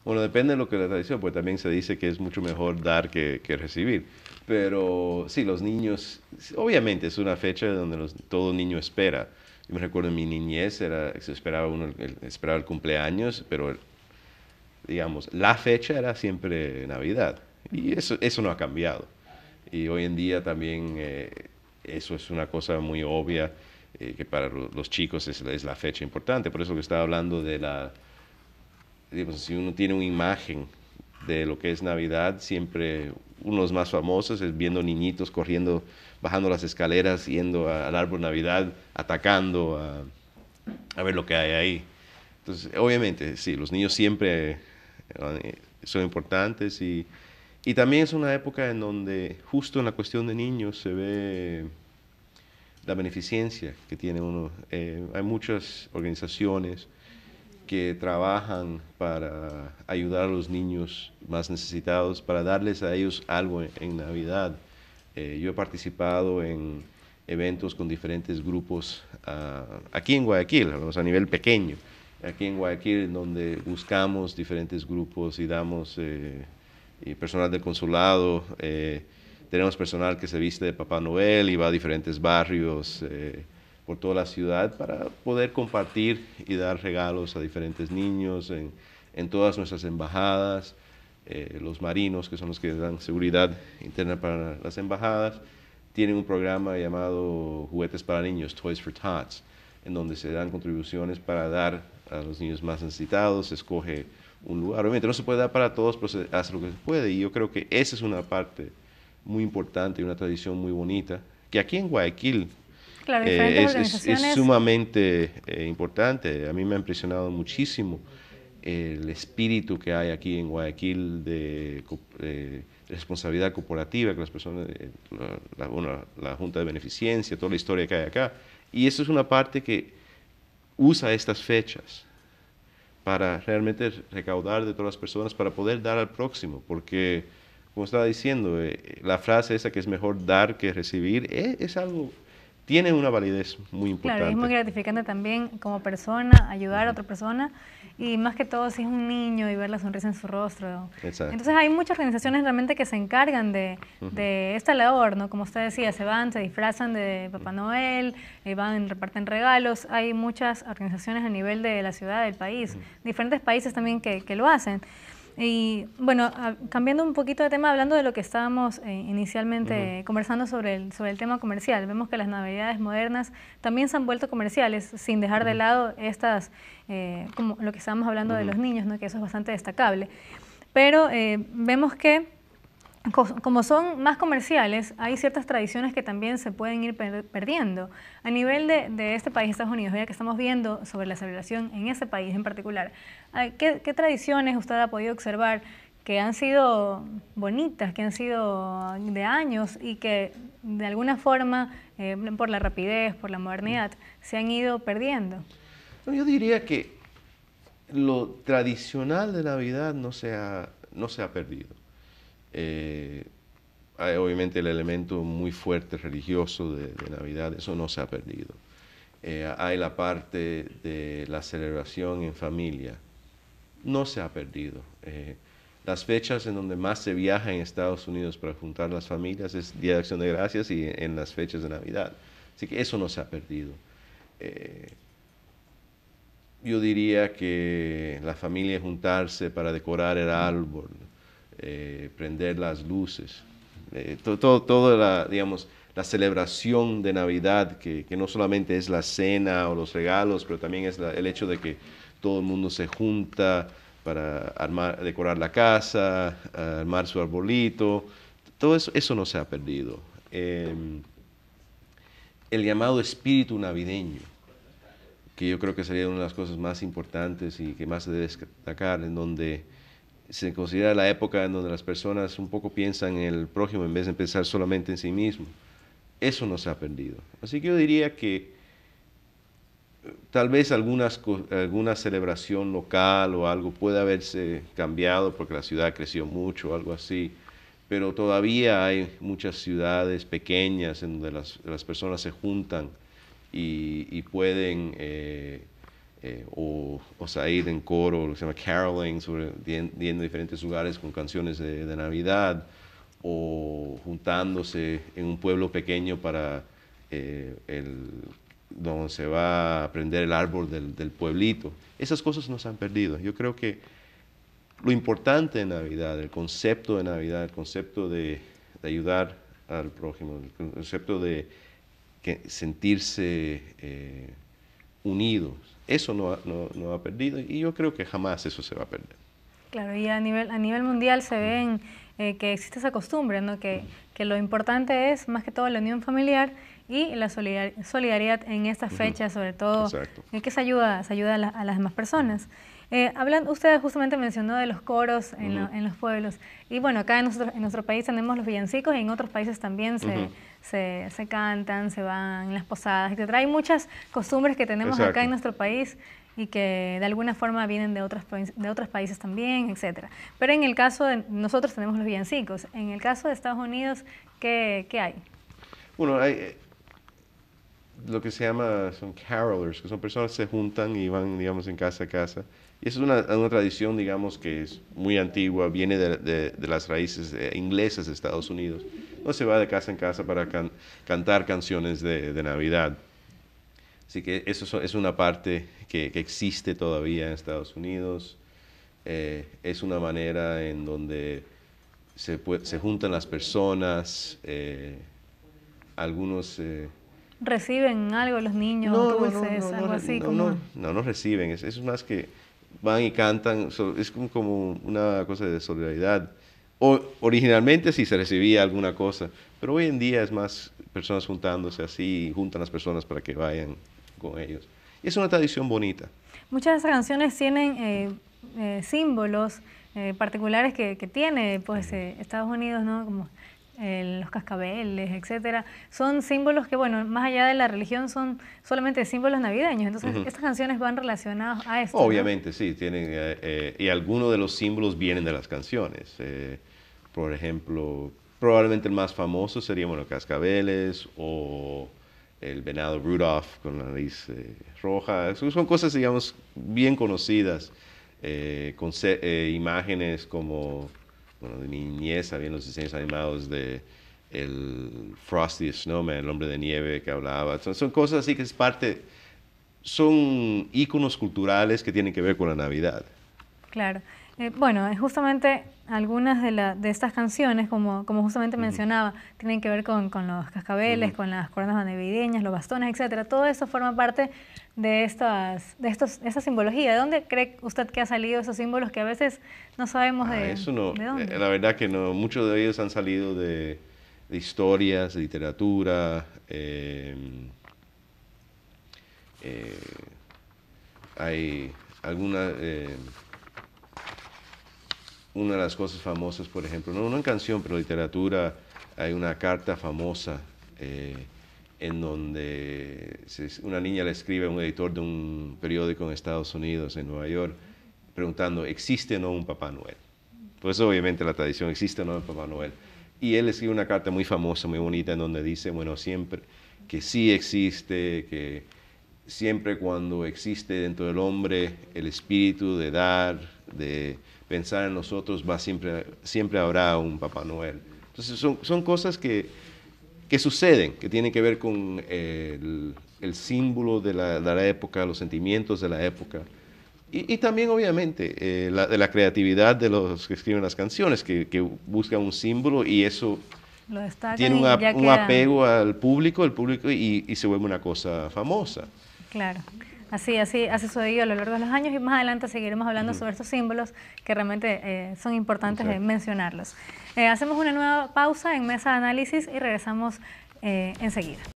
Bueno, depende de lo que la tradición, pues también se dice que es mucho mejor dar que recibir. Pero sí, los niños, obviamente es una fecha donde todo niño espera. Yo me recuerdo en mi niñez, se esperaba esperaba el cumpleaños, pero digamos, la fecha era siempre Navidad. Y eso no ha cambiado. Y hoy en día también eso es una cosa muy obvia, que para los chicos es la fecha importante. Por eso que estaba hablando de digamos, si uno tiene una imagen de lo que es Navidad, siempre uno de los más famosos es viendo niñitos corriendo, bajando las escaleras, yendo al árbol de Navidad, atacando a ver lo que hay ahí. Entonces, obviamente, sí, los niños siempre son importantes y también es una época en donde justo en la cuestión de niños se ve la beneficencia que tiene uno. Hay muchas organizaciones que trabajan para ayudar a los niños más necesitados, para darles a ellos algo en Navidad. Yo he participado en eventos con diferentes grupos aquí en Guayaquil, a nivel pequeño, aquí en Guayaquil, donde buscamos diferentes grupos y damos y personal del consulado. Tenemos personal que se viste de Papá Noel y va a diferentes barrios por toda la ciudad para poder compartir y dar regalos a diferentes niños en todas nuestras embajadas. Los marinos, que son los que dan seguridad interna para las embajadas, tienen un programa llamado Juguetes para Niños, Toys for Tots, en donde se dan contribuciones para dar a los niños más necesitados. Se escoge un lugar. Obviamente no se puede dar para todos, pero se hace lo que se puede. Y yo creo que esa es una parte muy importante y una tradición muy bonita, que aquí en Guayaquil Claro, diferentes es organizaciones. sumamente importante. A mí me ha impresionado muchísimo el espíritu que hay aquí en Guayaquil de responsabilidad corporativa, que las personas, la Junta de Beneficencia, toda la historia que hay acá. Y eso es una parte que usa estas fechas para realmente recaudar de todas las personas para poder dar al próximo, porque, como estaba diciendo, la frase esa que es mejor dar que recibir, es algo, tiene una validez muy Claro, y es muy importante. gratificante también como persona ayudar a otra persona y más que todo si es un niño y ver la sonrisa en su rostro. Exacto. Entonces hay muchas organizaciones realmente que se encargan de esta labor, ¿no? Como usted decía, se van, se disfrazan de Papá Noel, van, reparten regalos. Hay muchas organizaciones a nivel de la ciudad, del país, diferentes países también que lo hacen. Y bueno, cambiando un poquito de tema, hablando de lo que estábamos inicialmente conversando sobre el tema comercial, vemos que las navidades modernas también se han vuelto comerciales, sin dejar de lado estas, como lo que estábamos hablando de los niños, ¿no? Que eso es bastante destacable. Pero vemos que como son más comerciales, hay ciertas tradiciones que también se pueden ir perdiendo. A nivel de este país, Estados Unidos, ya que estamos viendo sobre la celebración en ese país en particular, ¿qué tradiciones usted ha podido observar que han sido bonitas, que han sido de años y que de alguna forma, por la rapidez, por la modernidad, se han ido perdiendo? No, yo diría que lo tradicional de Navidad no se ha perdido. Eh, Hay obviamente el elemento muy fuerte religioso de Navidad, eso no se ha perdido. Hay la parte de la celebración en familia, no se ha perdido. Las fechas en donde más se viaja en Estados Unidos para juntar las familias es Día de Acción de Gracias y en las fechas de Navidad. Así que eso no se ha perdido. Eh, yo diría que la familia juntarse para decorar el árbol, prender las luces, toda digamos, la celebración de Navidad, que no solamente es la cena o los regalos, pero también es el hecho de que todo el mundo se junta para decorar la casa, armar su arbolito, todo eso no se ha perdido. El llamado espíritu navideño, que yo creo que sería una de las cosas más importantes y que más se debe destacar, en donde se considera la época en donde las personas un poco piensan en el prójimo en vez de pensar solamente en sí mismo. Eso no se ha perdido. Así que yo diría que tal vez alguna celebración local o algo puede haberse cambiado porque la ciudad creció mucho o algo así, pero todavía hay muchas ciudades pequeñas en donde las personas se juntan y pueden o salir en coro, lo que se llama caroling, yendo a diferentes lugares con canciones de Navidad, o juntándose en un pueblo pequeño para donde se va a prender el árbol del pueblito. Esas cosas no se han perdido. Yo creo que lo importante de Navidad, el concepto de Navidad, el concepto de ayudar al prójimo, el concepto de sentirse unidos, eso no ha perdido, y yo creo que jamás eso se va a perder. Claro, y a nivel mundial se ven que existe esa costumbre, ¿no? Que lo importante es más que todo la unión familiar y la solidaridad en estas fechas, sobre todo, que se ayuda a las demás personas. Usted justamente mencionó de los coros en los pueblos, y bueno, acá en nuestro país tenemos los villancicos, y en otros países también se cantan, se van en las posadas, etc. Hay muchas costumbres que tenemos acá en nuestro país y que de alguna forma vienen de otros países también, etc. Pero en el caso de nosotros tenemos los villancicos. En el caso de Estados Unidos, ¿qué hay? Bueno, hay lo que se llama, son carolers, que son personas que se juntan y van, digamos, en casa a casa. Y eso es una tradición, digamos, que es muy antigua, viene de las raíces inglesas de Estados Unidos. No se va de casa en casa para cantar canciones de Navidad. Así que eso es una parte que existe todavía en Estados Unidos. Es una manera en donde se juntan las personas, algunos... ¿Reciben algo los niños, dulces, algo así? No reciben, es más que van y cantan, es como una cosa de solidaridad. Originalmente sí se recibía alguna cosa, pero hoy en día es más personas juntándose así, juntan las personas para que vayan con ellos. Y es una tradición bonita. Muchas de esas canciones tienen símbolos particulares que tiene pues, Estados Unidos, ¿no? Como los cascabeles, etcétera. Son símbolos que, bueno, más allá de la religión, son solamente símbolos navideños. Entonces, estas canciones van relacionadas a esto. Obviamente, ¿no? Sí, tienen, y algunos de los símbolos vienen de las canciones. Por ejemplo, probablemente el más famoso sería, bueno, cascabeles o el venado Rudolph con la nariz roja. Son cosas, digamos, bien conocidas, con imágenes como, bueno, de mi niñez, había los diseños animados de el Frosty the Snowman, el hombre de nieve que hablaba. Son cosas así que son íconos culturales que tienen que ver con la Navidad. Claro. Bueno, justamente algunas de estas canciones, como justamente mencionaba, tienen que ver con los cascabeles, con las coronas navideñas, los bastones, etcétera. Todo eso forma parte de esta simbología. ¿De dónde cree usted que ha salido esos símbolos que a veces no sabemos de dónde? La verdad que no. Muchos de ellos han salido de historias, de literatura. Hay alguna... una de las cosas famosas, por ejemplo, no en canción, pero en literatura, hay una carta famosa en donde una niña le escribe a un editor de un periódico en Estados Unidos, en Nueva York, preguntando, ¿existe o no un Papá Noel? Pues obviamente la tradición, ¿existe o no un Papá Noel? Y él escribe una carta muy famosa, muy bonita, en donde dice, bueno, siempre que sí existe, que siempre cuando existe dentro del hombre el espíritu de dar, de pensar en nosotros, siempre habrá un Papá Noel. Entonces son cosas que suceden, que tienen que ver con el símbolo de la época, los sentimientos de la época. Y también, obviamente, de la creatividad de los que escriben las canciones, que buscan un símbalo y eso tiene un apego al público, y se vuelve una cosa famosa. Claro. Así ha sucedido a lo largo de los años, y más adelante seguiremos hablando sobre estos símbolos que realmente son importantes mencionarlos. Hacemos una nueva pausa en Mesa de Análisis y regresamos enseguida.